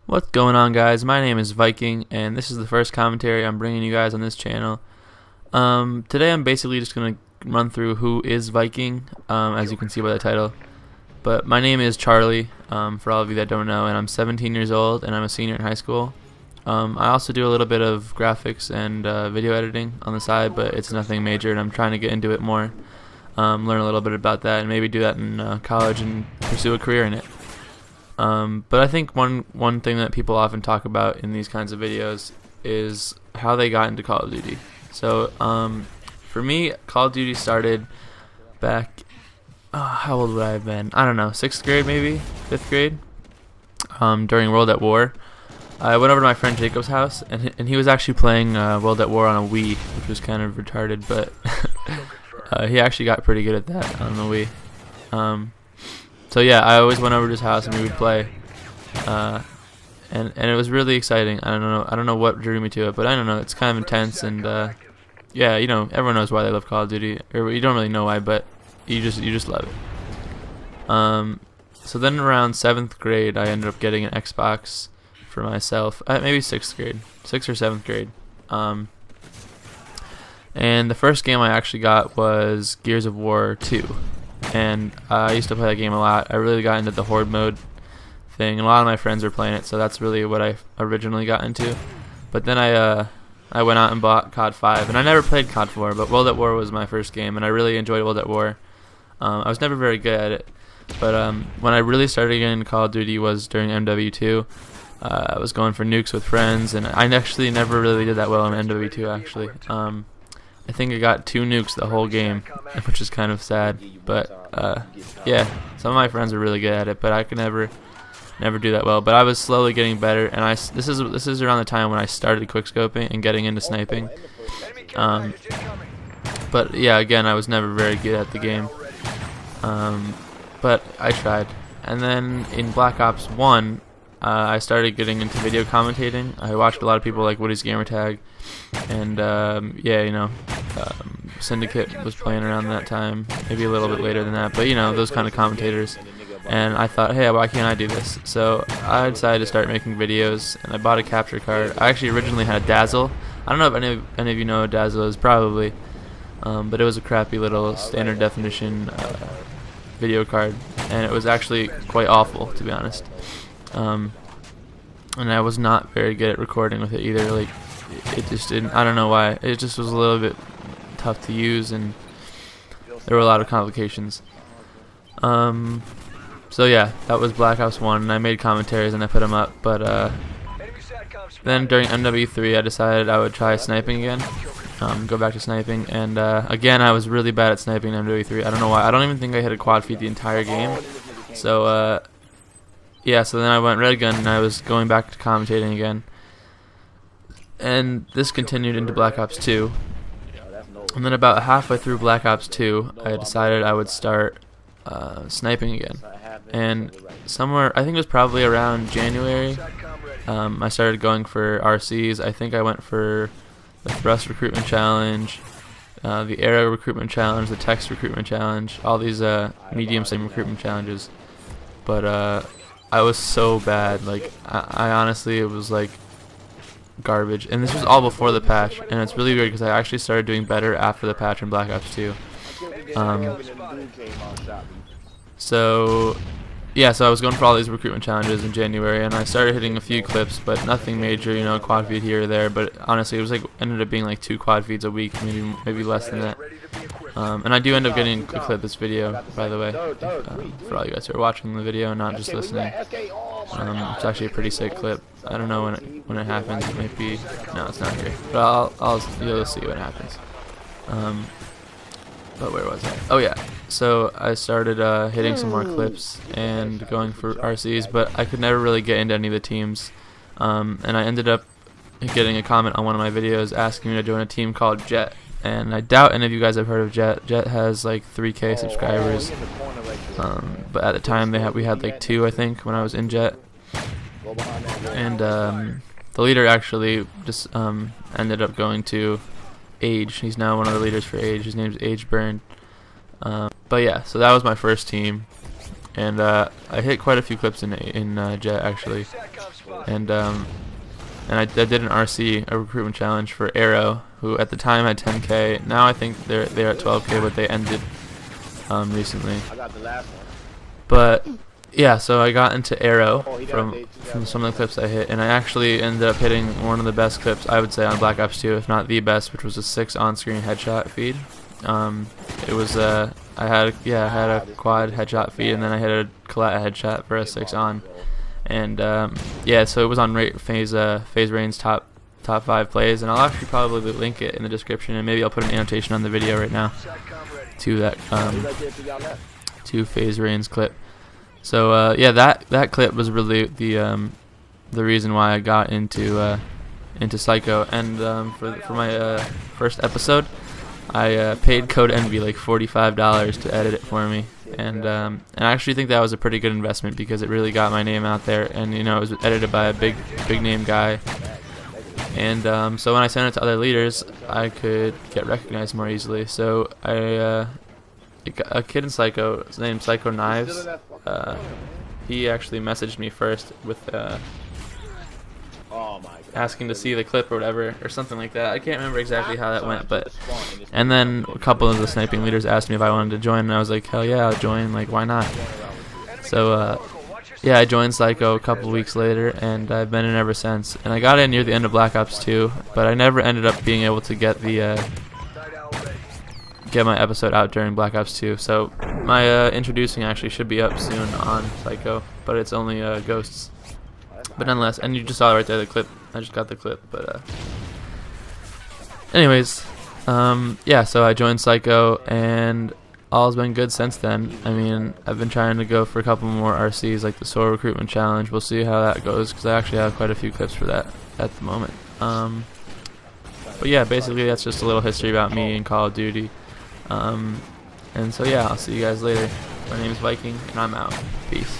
What's going on, guys? My name is Viking, and this is the first commentary I'm bringing you guys on this channel. Today I'm basically just going to run through who is Viking, as you can see by the title. But my name is Charlie, for all of you that don't know, and I'm 17 years old, and I'm a senior in high school. I also do a little bit of graphics and video editing on the side, but it's nothing major, and I'm trying to get into it more, learn a little bit about that, and maybe do that in college and pursue a career in it. But I think one thing that people often talk about in these kinds of videos is how they got into Call of Duty. So for me, Call of Duty started back, how old would I have been? I don't know, 6th grade maybe, 5th grade, during World at War. I went over to my friend Jacob's house, and he was actually playing World at War on a Wii, which was kind of retarded, but he actually got pretty good at that on the Wii. So yeah, I always went over to his house and we would play, and it was really exciting. I don't know what drew me to it, but I don't know. It's kind of intense, and yeah, you know, everyone knows why they love Call of Duty, or you don't really know why, but you just love it. So then around 7th grade, I ended up getting an Xbox for myself. Maybe 6th grade, 6th or 7th grade. And the first game I actually got was Gears of War 2. And I used to play that game a lot. I really got into the Horde mode thing, and a lot of my friends were playing it, so that's really what I originally got into. But then I went out and bought COD 5, and I never played COD 4, but World at War was my first game, and I really enjoyed World at War. I was never very good at it, but when I really started getting into Call of Duty was during MW2. I was going for nukes with friends, and I actually never really did that well in MW2, actually. I think I got 2 nukes the whole game, which is kind of sad. But yeah, some of my friends were really good at it, but I could never do that well. But I was slowly getting better, and this is around the time when I started quickscoping and getting into sniping. But yeah, again, I was never very good at the game. But I tried. And then in Black Ops 1, I started getting into video commentating. I watched a lot of people like Woody's Gamertag, and yeah, you know, Syndicate was playing around that time, maybe a little bit later than that, but you know, those kind of commentators. And I thought, hey, why can't I do this? So I decided to start making videos, and I bought a capture card. I actually originally had a Dazzle. I don't know if any of you know what Dazzle is, probably, but it was a crappy little standard definition video card, and it was actually quite awful, to be honest. And I was not very good at recording with it either. Like, it just didn't, I don't know why, it just was a little bit tough to use, and there were a lot of complications. So yeah, that was Black Ops 1, and I made commentaries and I put them up, but then during MW3 I decided I would try sniping again, go back to sniping, and again I was really bad at sniping in MW3. I don't know why. I don't even think I hit a quad feed the entire game. So yeah, so then I went red gun, and I was going back to commentating again. And this continued into Black Ops 2. And then about halfway through Black Ops 2, I decided I would start sniping again. And somewhere, I think it was probably around January, I started going for RCs. I think I went for the Thrust Recruitment Challenge, the Aero Recruitment Challenge, the Text Recruitment Challenge, all these medium-sim recruitment challenges. But I was so bad. Like, I honestly, it was like garbage. And this was all before the patch, and it's really weird because I actually started doing better after the patch in Black Ops 2. So yeah, so I was going for all these recruitment challenges in January, and I started hitting a few clips, but nothing major, you know, quad feed here or there. But honestly, it was like, ended up being like 2 quad feeds a week, maybe less than that. And I do end up getting a clip this video, by the way, for all you guys who are watching the video and not just listening. It's actually a pretty sick clip. I don't know when it happens. It might be, no, it's not here, but you'll see what happens. But where was I? Oh yeah, so I started hitting some more clips and going for RCs, but I could never really get into any of the teams. And I ended up getting a comment on one of my videos asking me to join a team called Jet. And I doubt any of you guys have heard of Jet. Jet has like 3K subscribers, but at the time we had like 2, I think, when I was in Jet. And the leader actually just ended up going to Age. He's now one of the leaders for Age. His name's Age Burn. But yeah, so that was my first team, and I hit quite a few clips in Jet actually, and I did an RC, a recruitment challenge for Arrow, who at the time had 10K. Now I think they're at 12K, but they ended recently. I got the last one. But yeah, so I got into Arrow from some of the clips I hit, and I actually ended up hitting one of the best clips I would say on Black Ops 2, if not the best, which was a 6 on-screen headshot feed. It was I had a quad headshot feed, and then I hit a collat headshot for a 6 on, and yeah, so it was on FaZe Rain's top 5 plays, and I'll actually probably link it in the description, and maybe I'll put an annotation on the video right now to that to FaZe Rain's clip. So yeah, that clip was really the reason why I got into Psycho, and for my first episode, I paid Code Envy like $45 to edit it for me, and I actually think that was a pretty good investment because it really got my name out there, and you know, it was edited by a big name guy, and so when I sent it to other leaders, I could get recognized more easily. So a kid in Psycho, his name's Psycho Knives, he actually messaged me first with asking to see the clip or whatever, or something like that. I can't remember exactly how that went, but and then a couple of the sniping leaders asked me if I wanted to join, and I was like, hell yeah, I'll join, like, why not? So yeah, I joined Psycho a couple weeks later, and I've been in ever since, and I got in near the end of Black Ops 2, but I never ended up being able to get my episode out during Black Ops 2. So my introducing actually should be up soon on Psycho, but it's only ghosts. But nonetheless, and you just saw right there the clip. I just got the clip, but anyways, yeah. So I joined Psycho, and all's been good since then. I mean, I've been trying to go for a couple more RCs, like the Soul Recruitment Challenge. We'll see how that goes, because I actually have quite a few clips for that at the moment. But yeah, basically that's just a little history about me and Call of Duty. And so yeah, I'll see you guys later. My name is Viking, and I'm out. Peace.